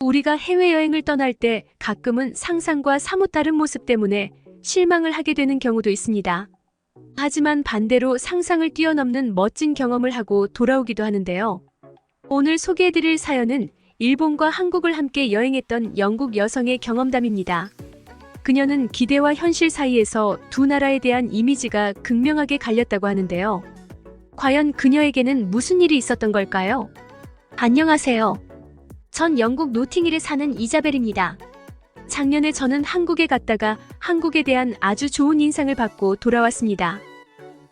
우리가 해외여행을 떠날 때 가끔은 상상과 사뭇 다른 모습 때문에 실망을 하게 되는 경우도 있습니다. 하지만 반대로 상상을 뛰어넘는 멋진 경험을 하고 돌아오기도 하는데요. 오늘 소개해드릴 사연은 일본과 한국을 함께 여행했던 영국 여성의 경험담입니다. 그녀는 기대와 현실 사이에서 두 나라에 대한 이미지가 극명하게 갈렸다고 하는데요. 과연 그녀에게는 무슨 일이 있었던 걸까요? 안녕하세요. 전 영국 노팅힐에 사는 이자벨입니다. 작년에 저는 한국에 갔다가 한국에 대한 아주 좋은 인상을 받고 돌아왔습니다.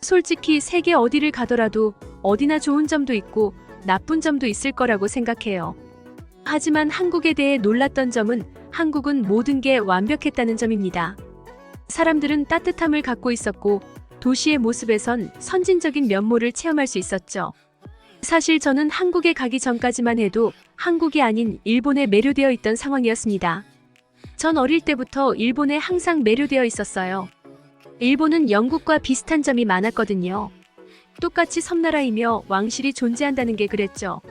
솔직히 세계 어디를 가더라도 어디나 좋은 점도 있고 나쁜 점도 있을 거라고 생각해요. 하지만 한국에 대해 놀랐던 점은 한국은 모든 게 완벽했다는 점입니다. 사람들은 따뜻함을 갖고 있었고 도시의 모습에선 선진적인 면모를 체험할 수 있었죠. 사실 저는 한국에 가기 전까지만 해도 한국이 아닌 일본에 매료되어 있던 상황이었습니다. 전 어릴 때부터 일본에 항상 매료되어 있었어요. 일본은 영국과 비슷한 점이 많았거든요. 똑같이 섬나라이며 왕실이 존재한다는 게 그랬죠.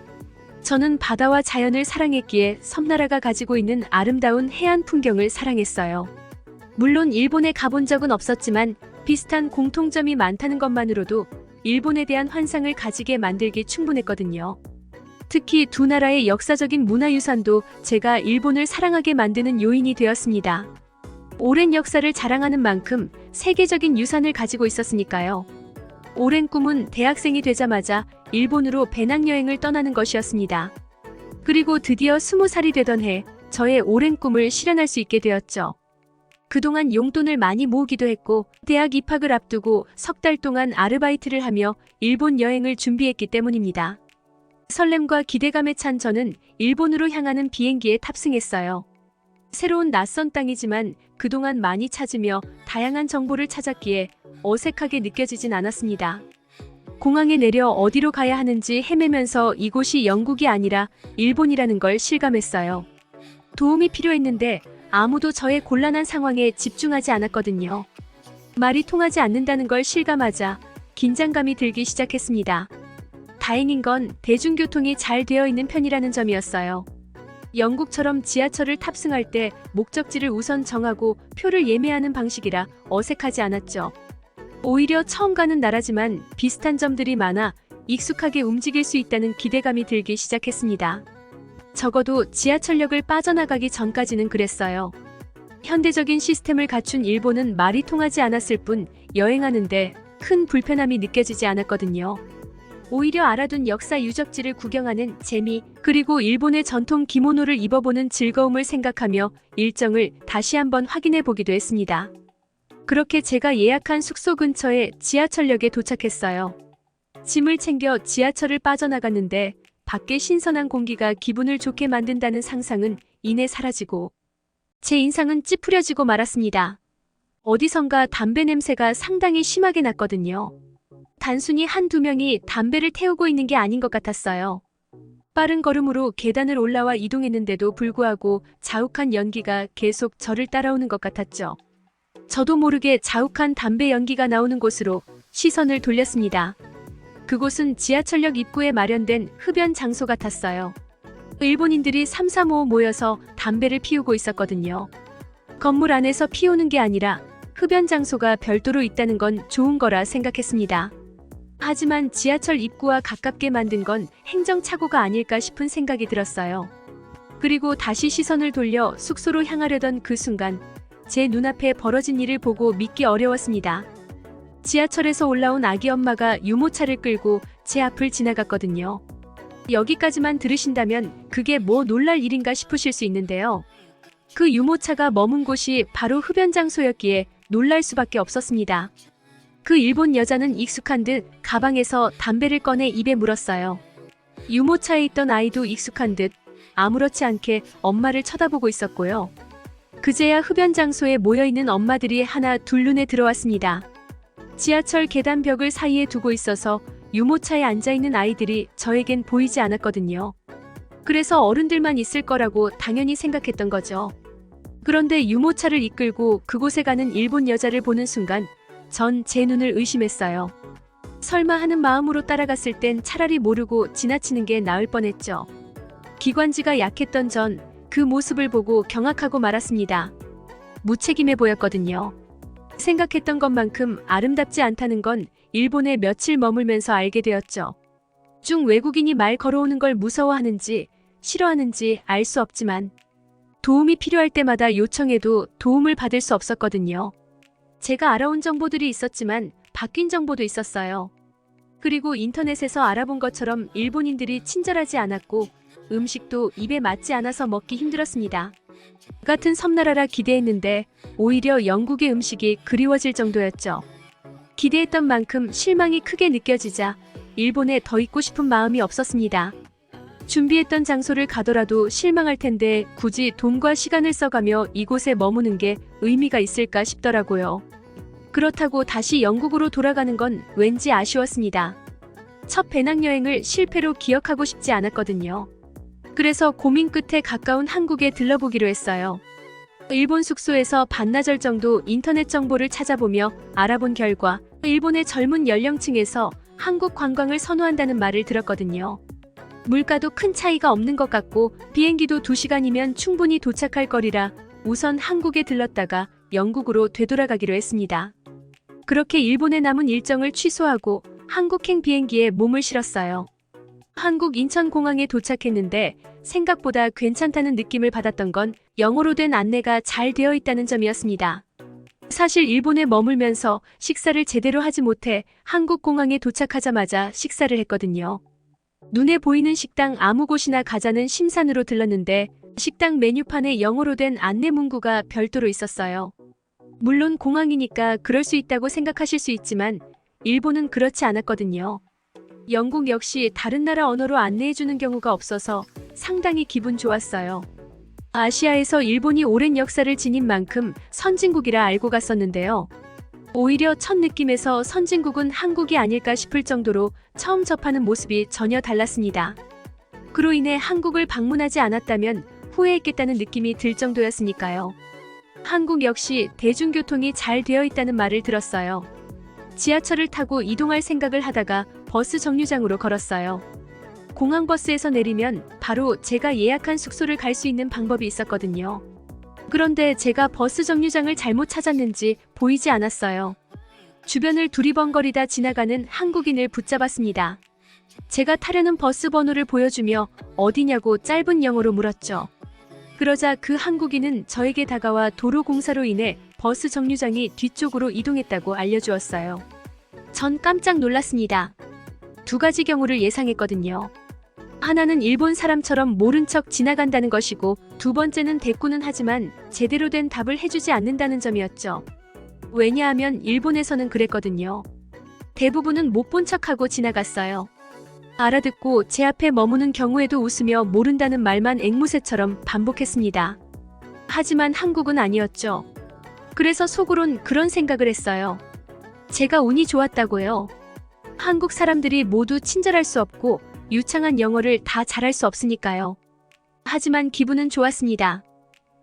저는 바다와 자연을 사랑했기에 섬나라가 가지고 있는 아름다운 해안 풍경을 사랑했어요. 물론 일본에 가본 적은 없었지만 비슷한 공통점이 많다는 것만으로도 일본에 대한 환상을 가지게 만들기 충분했거든요. 특히 두 나라의 역사적인 문화유산도 제가 일본을 사랑하게 만드는 요인이 되었습니다. 오랜 역사를 자랑하는 만큼 세계적인 유산을 가지고 있었으니까요. 오랜 꿈은 대학생이 되자마자 일본으로 배낭여행을 떠나는 것이었습니다. 그리고 드디어 20살이 되던 해 저의 오랜 꿈을 실현할 수 있게 되었죠. 그동안 용돈을 많이 모으기도 했고 대학 입학을 앞두고 석 달 동안 아르바이트를 하며 일본 여행을 준비했기 때문입니다. 설렘과 기대감에 찬 저는 일본으로 향하는 비행기에 탑승했어요. 새로운 낯선 땅이지만 그동안 많이 찾으며 다양한 정보를 찾았기에 어색하게 느껴지진 않았습니다. 공항에 내려 어디로 가야 하는지 헤매면서 이곳이 영국이 아니라 일본이라는 걸 실감했어요. 도움이 필요했는데 아무도 저의 곤란한 상황에 집중하지 않았거든요. 말이 통하지 않는다는 걸 실감하자 긴장감이 들기 시작했습니다. 다행인 건 대중교통이 잘 되어 있는 편이라는 점이었어요. 영국처럼 지하철을 탑승할 때 목적지를 우선 정하고 표를 예매하는 방식이라 어색하지 않았죠. 오히려 처음 가는 나라지만 비슷한 점들이 많아 익숙하게 움직일 수 있다는 기대감이 들기 시작했습니다. 적어도 지하철역을 빠져나가기 전까지는 그랬어요. 현대적인 시스템을 갖춘 일본은 말이 통하지 않았을 뿐 여행하는데 큰 불편함이 느껴지지 않았거든요. 오히려 알아둔 역사 유적지를 구경하는 재미, 그리고 일본의 전통 기모노를 입어보는 즐거움을 생각하며 일정을 다시 한번 확인해 보기도 했습니다. 그렇게 제가 예약한 숙소 근처의 지하철역에 도착했어요. 짐을 챙겨 지하철을 빠져나갔는데 밖의 신선한 공기가 기분을 좋게 만든다는 상상은 이내 사라지고 제 인상은 찌푸려지고 말았습니다. 어디선가 담배 냄새가 상당히 심하게 났거든요. 단순히 한두 명이 담배를 태우고 있는 게 아닌 것 같았어요. 빠른 걸음으로 계단을 올라와 이동했는데도 불구하고 자욱한 연기가 계속 저를 따라오는 것 같았죠. 저도 모르게 자욱한 담배 연기가 나오는 곳으로 시선을 돌렸습니다. 그곳은 지하철역 입구에 마련된 흡연 장소 같았어요. 일본인들이 삼삼오오 모여서 담배를 피우고 있었거든요. 건물 안에서 피우는 게 아니라 흡연 장소가 별도로 있다는 건 좋은 거라 생각했습니다. 하지만 지하철 입구와 가깝게 만든 건 행정착오가 아닐까 싶은 생각이 들었어요. 그리고 다시 시선을 돌려 숙소로 향하려던 그 순간 제 눈앞에 벌어진 일을 보고 믿기 어려웠습니다. 지하철에서 올라온 아기 엄마가 유모차를 끌고 제 앞을 지나갔거든요. 여기까지만 들으신다면 그게 뭐 놀랄 일인가 싶으실 수 있는데요. 그 유모차가 머문 곳이 바로 흡연 장소였기에 놀랄 수밖에 없었습니다. 그 일본 여자는 익숙한 듯 가방에서 담배를 꺼내 입에 물었어요. 유모차에 있던 아이도 익숙한 듯 아무렇지 않게 엄마를 쳐다보고 있었고요. 그제야 흡연 장소에 모여있는 엄마들이 하나 둘 눈에 들어왔습니다. 지하철 계단 벽을 사이에 두고 있어서 유모차에 앉아있는 아이들이 저에겐 보이지 않았거든요. 그래서 어른들만 있을 거라고 당연히 생각했던 거죠. 그런데 유모차를 이끌고 그곳에 가는 일본 여자를 보는 순간 전 제 눈을 의심했어요. 설마 하는 마음으로 따라갔을 땐 차라리 모르고 지나치는 게 나을 뻔했죠. 기관지가 약했던 전 그 모습을 보고 경악하고 말았습니다. 무책임해 보였거든요. 생각했던 것만큼 아름답지 않다는 건 일본에 며칠 머물면서 알게 되었죠. 중 외국인이 말 걸어오는 걸 무서워하는지 싫어하는지 알 수 없지만 도움이 필요할 때마다 요청해도 도움을 받을 수 없었거든요. 제가 알아온 정보들이 있었지만 바뀐 정보도 있었어요. 그리고 인터넷에서 알아본 것처럼 일본인들이 친절하지 않았고 음식도 입에 맞지 않아서 먹기 힘들었습니다. 같은 섬나라라 기대했는데 오히려 영국의 음식이 그리워질 정도였죠. 기대했던 만큼 실망이 크게 느껴지자 일본에 더 있고 싶은 마음이 없었습니다. 준비했던 장소를 가더라도 실망할 텐데 굳이 돈과 시간을 써가며 이곳에 머무는 게 의미가 있을까 싶더라고요. 그렇다고 다시 영국으로 돌아가는 건 왠지 아쉬웠습니다. 첫 배낭여행을 실패로 기억하고 싶지 않았거든요. 그래서 고민 끝에 가까운 한국에 들러보기로 했어요. 일본 숙소에서 반나절 정도 인터넷 정보를 찾아보며 알아본 결과 일본의 젊은 연령층에서 한국 관광을 선호한다는 말을 들었거든요. 물가도 큰 차이가 없는 것 같고 비행기도 2시간이면 충분히 도착할 거리라 우선 한국에 들렀다가 영국으로 되돌아가기로 했습니다. 그렇게 일본에 남은 일정을 취소하고 한국행 비행기에 몸을 실었어요. 한국 인천공항에 도착했는데 생각보다 괜찮다는 느낌을 받았던 건 영어로 된 안내가 잘 되어 있다는 점이었습니다. 사실 일본에 머물면서 식사를 제대로 하지 못해 한국 공항에 도착하자마자 식사를 했거든요. 눈에 보이는 식당 아무 곳이나 가자는 심산으로 들렀는데 식당 메뉴판에 영어로 된 안내 문구가 별도로 있었어요. 물론 공항이니까 그럴 수 있다고 생각하실 수 있지만 일본은 그렇지 않았거든요. 영국 역시 다른 나라 언어로 안내해주는 경우가 없어서 상당히 기분 좋았어요. 아시아에서 일본이 오랜 역사를 지닌 만큼 선진국이라 알고 갔었는데요. 오히려 첫 느낌에서 선진국은 한국이 아닐까 싶을 정도로 처음 접하는 모습이 전혀 달랐습니다. 그로 인해 한국을 방문하지 않았다면 후회했겠다는 느낌이 들 정도였으니까요. 한국 역시 대중교통이 잘 되어 있다는 말을 들었어요. 지하철을 타고 이동할 생각을 하다가 버스 정류장으로 걸었어요. 공항버스에서 내리면 바로 제가 예약한 숙소를 갈 수 있는 방법이 있었거든요. 그런데 제가 버스 정류장을 잘못 찾았는지 보이지 않았어요. 주변을 두리번거리다 지나가는 한국인을 붙잡았습니다. 제가 타려는 버스 번호를 보여주며 어디냐고 짧은 영어로 물었죠. 그러자 그 한국인은 저에게 다가와 도로 공사로 인해 버스 정류장이 뒤쪽으로 이동했다고 알려주었어요. 전 깜짝 놀랐습니다. 두 가지 경우를 예상했거든요. 하나는 일본 사람처럼 모른 척 지나간다는 것이고 두 번째는 대꾸는 하지만 제대로 된 답을 해주지 않는다는 점이었죠. 왜냐하면 일본에서는 그랬거든요. 대부분은 못 본 척하고 지나갔어요. 알아듣고 제 앞에 머무는 경우에도 웃으며 모른다는 말만 앵무새처럼 반복했습니다. 하지만 한국은 아니었죠. 그래서 속으론 그런 생각을 했어요. 제가 운이 좋았다고요. 한국 사람들이 모두 친절할 수 없고 유창한 영어를 다 잘할 수 없으니까요. 하지만 기분은 좋았습니다.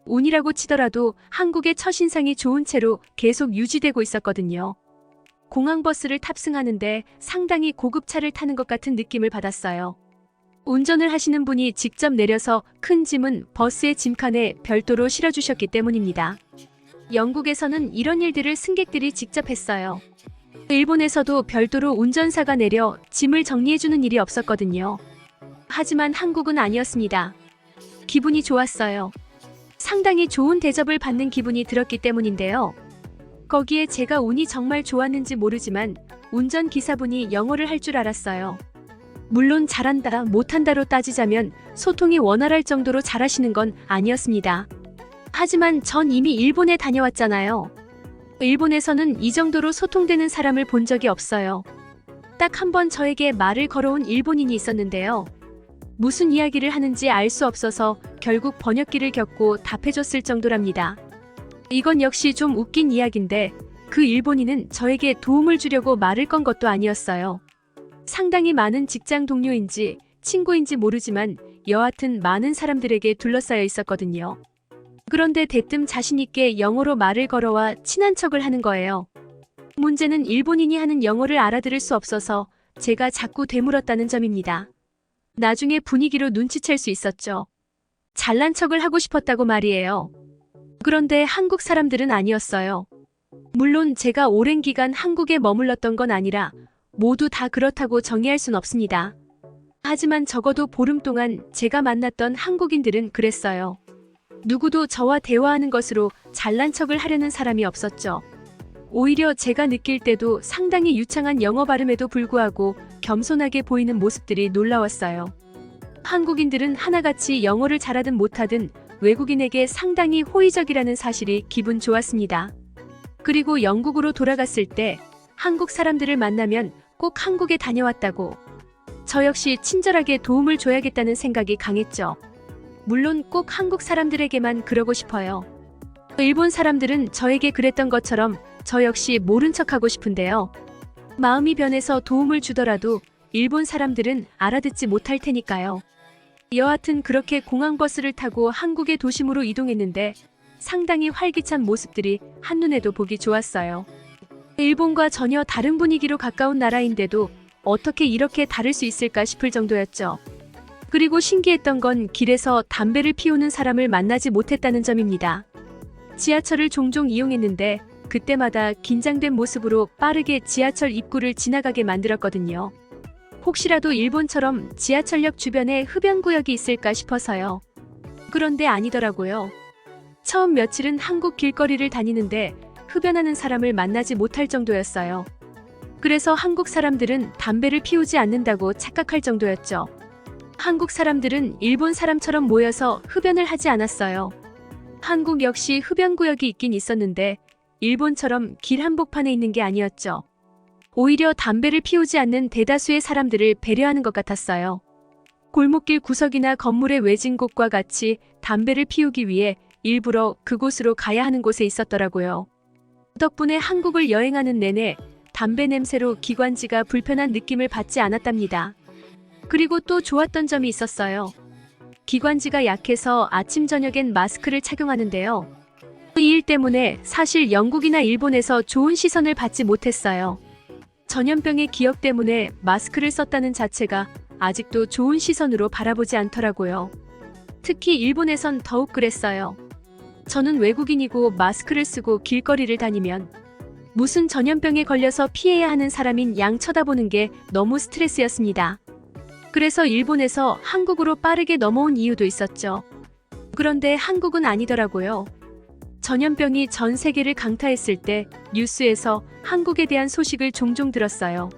운이라고 치더라도 한국의 첫인상이 좋은 채로 계속 유지되고 있었거든요. 공항버스를 탑승하는데 상당히 고급차를 타는 것 같은 느낌을 받았어요. 운전을 하시는 분이 직접 내려서 큰 짐은 버스의 짐칸에 별도로 실어주셨기 때문입니다. 영국에서는 이런 일들을 승객들이 직접 했어요. 일본에서도 별도로 운전사가 내려 짐을 정리해주는 일이 없었거든요. 하지만 한국은 아니었습니다. 기분이 좋았어요. 상당히 좋은 대접을 받는 기분이 들었기 때문인데요. 거기에 제가 운이 정말 좋았는지 모르지만 운전기사분이 영어를 할 줄 알았어요. 물론 잘한다, 못한다로 따지자면 소통이 원활할 정도로 잘하시는 건 아니었습니다. 하지만 전 이미 일본에 다녀왔잖아요. 일본에서는 이 정도로 소통되는 사람을 본 적이 없어요. 딱 한 번 저에게 말을 걸어온 일본인이 있었는데요. 무슨 이야기를 하는지 알 수 없어서 결국 번역기를 겪고 답해줬을 정도랍니다. 이건 역시 좀 웃긴 이야기인데 그 일본인은 저에게 도움을 주려고 말을 건 것도 아니었어요. 상당히 많은 직장 동료인지 친구인지 모르지만 여하튼 많은 사람들에게 둘러싸여 있었거든요. 그런데 대뜸 자신있게 영어로 말을 걸어와 친한 척을 하는 거예요. 문제는 일본인이 하는 영어를 알아들을 수 없어서 제가 자꾸 되물었다는 점입니다. 나중에 분위기로 눈치챌 수 있었죠. 잘난 척을 하고 싶었다고 말이에요. 그런데 한국 사람들은 아니었어요. 물론 제가 오랜 기간 한국에 머물렀던 건 아니라 모두 다 그렇다고 정의할 순 없습니다. 하지만 적어도 보름 동안 제가 만났던 한국인들은 그랬어요. 누구도 저와 대화하는 것으로 잘난 척을 하려는 사람이 없었죠. 오히려 제가 느낄 때도 상당히 유창한 영어 발음에도 불구하고 겸손하게 보이는 모습들이 놀라웠어요. 한국인들은 하나같이 영어를 잘하든 못하든 외국인에게 상당히 호의적이라는 사실이 기분 좋았습니다. 그리고 영국으로 돌아갔을 때 한국 사람들을 만나면 꼭 한국에 다녀왔다고 저 역시 친절하게 도움을 줘야겠다는 생각이 강했죠. 물론 꼭 한국 사람들에게만 그러고 싶어요. 일본 사람들은 저에게 그랬던 것처럼 저 역시 모른 척하고 싶은데요. 마음이 변해서 도움을 주더라도 일본 사람들은 알아듣지 못할 테니까요. 여하튼 그렇게 공항버스를 타고 한국의 도심으로 이동했는데 상당히 활기찬 모습들이 한눈에도 보기 좋았어요. 일본과 전혀 다른 분위기로 가까운 나라인데도 어떻게 이렇게 다를 수 있을까 싶을 정도였죠. 그리고 신기했던 건 길에서 담배를 피우는 사람을 만나지 못했다는 점입니다. 지하철을 종종 이용했는데 그때마다 긴장된 모습으로 빠르게 지하철 입구를 지나가게 만들었거든요. 혹시라도 일본처럼 지하철역 주변에 흡연구역이 있을까 싶어서요. 그런데 아니더라고요. 처음 며칠은 한국 길거리를 다니는데 흡연하는 사람을 만나지 못할 정도였어요. 그래서 한국 사람들은 담배를 피우지 않는다고 착각할 정도였죠. 한국 사람들은 일본 사람처럼 모여서 흡연을 하지 않았어요. 한국 역시 흡연구역이 있긴 있었는데 일본처럼 길 한복판에 있는 게 아니었죠. 오히려 담배를 피우지 않는 대다수의 사람들을 배려하는 것 같았어요. 골목길 구석이나 건물의 외진 곳과 같이 담배를 피우기 위해 일부러 그곳으로 가야 하는 곳에 있었더라고요. 덕분에 한국을 여행하는 내내 담배 냄새로 기관지가 불편한 느낌을 받지 않았답니다. 그리고 또 좋았던 점이 있었어요. 기관지가 약해서 아침 저녁엔 마스크를 착용하는데요. 이 일 때문에 사실 영국이나 일본에서 좋은 시선을 받지 못했어요. 전염병의 기억 때문에 마스크를 썼다는 자체가 아직도 좋은 시선으로 바라보지 않더라고요. 특히 일본에선 더욱 그랬어요. 저는 외국인이고 마스크를 쓰고 길거리를 다니면 무슨 전염병에 걸려서 피해야 하는 사람인 양 쳐다보는 게 너무 스트레스였습니다. 그래서 일본에서 한국으로 빠르게 넘어온 이유도 있었죠. 그런데 한국은 아니더라고요. 전염병이 전 세계를 강타했을 때 뉴스에서 한국에 대한 소식을 종종 들었어요.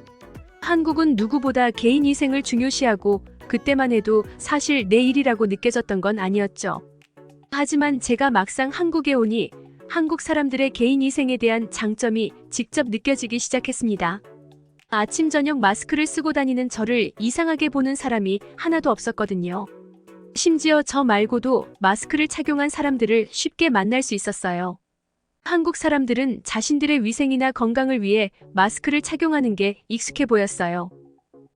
한국은 누구보다 개인 위생을 중요시하고 그때만 해도 사실 내 일이라고 느껴졌던 건 아니었죠. 하지만 제가 막상 한국에 오니 한국 사람들의 개인 위생에 대한 장점이 직접 느껴지기 시작했습니다. 아침 저녁 마스크를 쓰고 다니는 저를 이상하게 보는 사람이 하나도 없었거든요. 심지어 저 말고도 마스크를 착용한 사람들을 쉽게 만날 수 있었어요. 한국 사람들은 자신들의 위생이나 건강을 위해 마스크를 착용하는 게 익숙해 보였어요.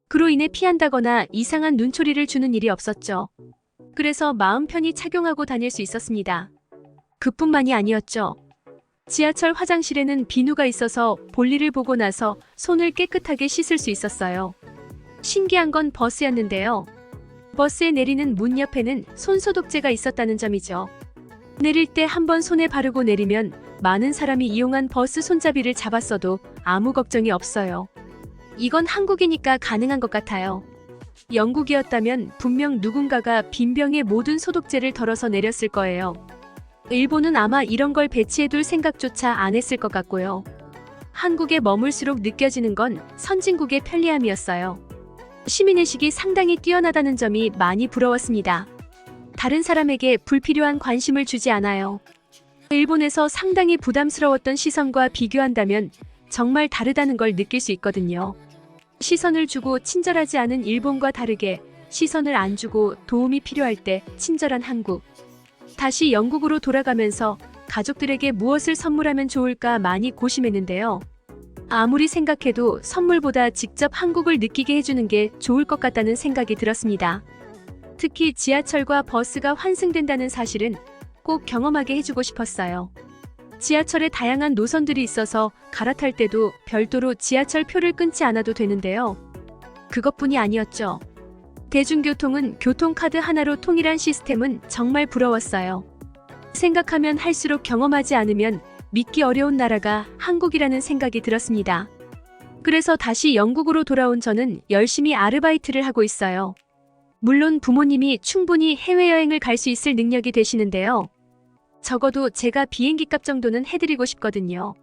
그로 인해 피한다거나 이상한 눈초리를 주는 일이 없었죠. 그래서 마음 편히 착용하고 다닐 수 있었습니다. 그뿐만이 아니었죠. 지하철 화장실에는 비누가 있어서 볼일을 보고 나서 손을 깨끗하게 씻을 수 있었어요. 신기한 건 버스였는데요. 버스에 내리는 문 옆에는 손소독제가 있었다는 점이죠. 내릴 때 한번 손에 바르고 내리면 많은 사람이 이용한 버스 손잡이를 잡았어도 아무 걱정이 없어요. 이건 한국이니까 가능한 것 같아요. 영국이었다면 분명 누군가가 빈병에 모든 소독제를 덜어서 내렸을 거예요. 일본은 아마 이런 걸 배치해둘 생각조차 안 했을 것 같고요. 한국에 머물수록 느껴지는 건 선진국의 편리함이었어요. 시민의식이 상당히 뛰어나다는 점이 많이 부러웠습니다. 다른 사람에게 불필요한 관심을 주지 않아요. 일본에서 상당히 부담스러웠던 시선과 비교한다면 정말 다르다는 걸 느낄 수 있거든요. 시선을 주고 친절하지 않은 일본과 다르게 시선을 안 주고 도움이 필요할 때 친절한 한국. 다시 영국으로 돌아가면서 가족들에게 무엇을 선물하면 좋을까 많이 고심했는데요. 아무리 생각해도 선물보다 직접 한국을 느끼게 해주는 게 좋을 것 같다는 생각이 들었습니다. 특히 지하철과 버스가 환승된다는 사실은 꼭 경험하게 해주고 싶었어요. 지하철에 다양한 노선들이 있어서 갈아탈 때도 별도로 지하철 표를 끊지 않아도 되는데요. 그것뿐이 아니었죠. 대중교통은 교통카드 하나로 통일한 시스템은 정말 부러웠어요. 생각하면 할수록 경험하지 않으면 믿기 어려운 나라가 한국이라는 생각이 들었습니다. 그래서 다시 영국으로 돌아온 저는 열심히 아르바이트를 하고 있어요. 물론 부모님이 충분히 해외여행을 갈 수 있을 능력이 되시는데요. 적어도 제가 비행기값 정도는 해드리고 싶거든요.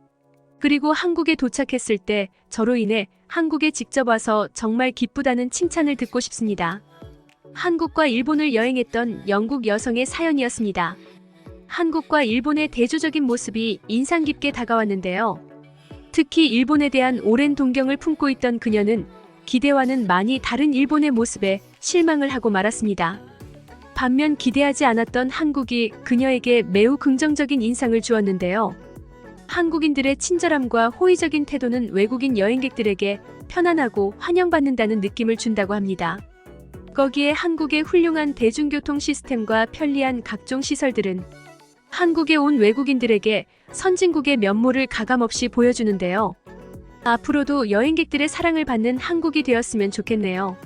그리고 한국에 도착했을 때 저로 인해 한국에 직접 와서 정말 기쁘다는 칭찬을 듣고 싶습니다. 한국과 일본을 여행했던 영국 여성의 사연이었습니다. 한국과 일본의 대조적인 모습이 인상 깊게 다가왔는데요. 특히 일본에 대한 오랜 동경을 품고 있던 그녀는 기대와는 많이 다른 일본의 모습에 실망을 하고 말았습니다. 반면 기대하지 않았던 한국이 그녀에게 매우 긍정적인 인상을 주었는데요. 한국인들의 친절함과 호의적인 태도는 외국인 여행객들에게 편안하고 환영받는다는 느낌을 준다고 합니다. 거기에 한국의 훌륭한 대중교통 시스템과 편리한 각종 시설들은 한국에 온 외국인들에게 선진국의 면모를 가감없이 보여주는데요. 앞으로도 여행객들의 사랑을 받는 한국이 되었으면 좋겠네요.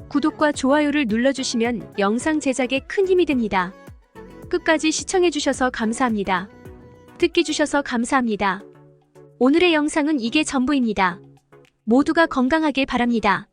구독과 좋아요를 눌러주시면 영상 제작에 큰 힘이 됩니다. 끝까지 시청해주셔서 감사합니다. 듣기 주셔서 감사합니다. 오늘의 영상은 이게 전부입니다. 모두가 건강하길 바랍니다.